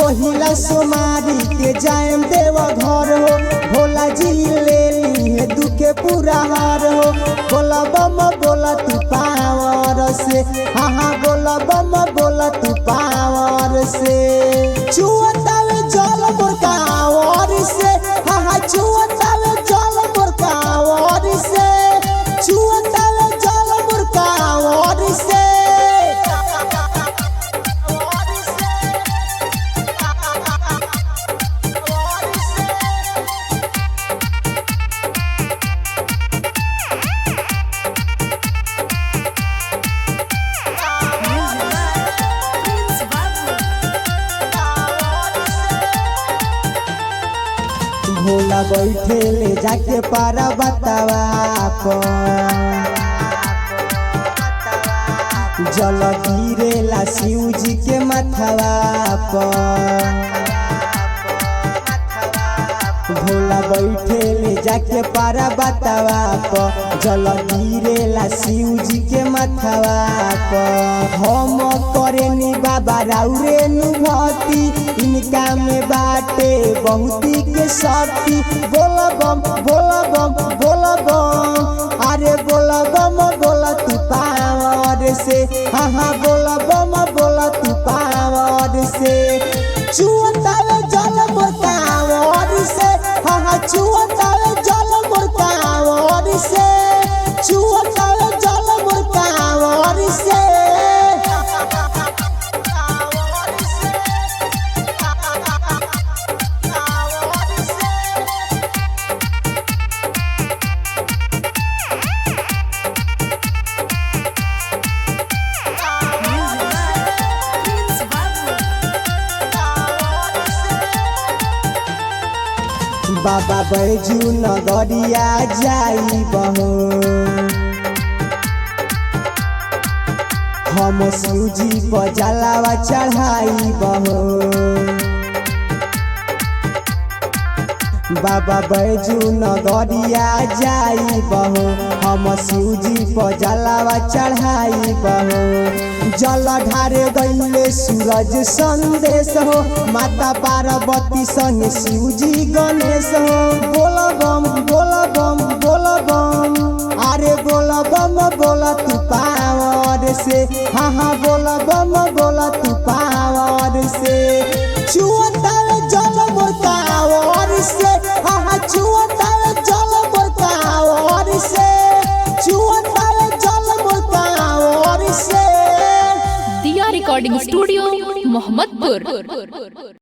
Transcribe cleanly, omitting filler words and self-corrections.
पहिला सोमारी के जाएम देव घर हो। भोला जी ले ली दुखे पूरा हार हो। बोला बम बोला तू पावर से, हाँ हाँ बोला बम बोला तू पावर से। छुअतावे जल मुर्कावर से, हाँ हाँ छुअतावे जल मुर्कावर से, छुअतावे जल मुर्कावर से। भोला बैठे ले जाके पारा बतावा जल गिरेला शिव जी के माथवा पर। भोला बैठे ले जाके पारा बतावा जल गिरेला शिव जी के माथवा पर। हम करेनी बाबा राउरे नुभती, इनका में बाटे बहुती के शक्ति। बोला बम बोला बम बोला बम, अरे बोला बम बोला तू पावर से, हाँ हाँ बोला बम बोला तू पावर से। छुअतावे जल मुर्कावर से, हाँ हाँ छुअतावे जल मुर्कावर से, छुअतावे जल मुर्कावर से। बाबा बैजू नगरिया जाई बहो, हम सूजी पर जलावा चढ़ाई बहो। बाबा बैजू नगरिया जाई बहो, हम सूजी पर जलावा चढ़ाई बहो। जल ढारे गईले सूरज संदेश हो, माता पार्वती संग शिव जी गणेश हो। बोला बम बोला बम बोला बम, अरे बोला बम बोला तू पावर से, हाँ हाँ बोला बम बोला तू पावर से। छुअतावे जल मुर्कावर से, हाँ हाँ छुअतावे जल मुर्कावर से, छुअतावे जल मुर्कावर से। दिया रिकॉर्डिंग स्टूडियो मोहम्मदपुर।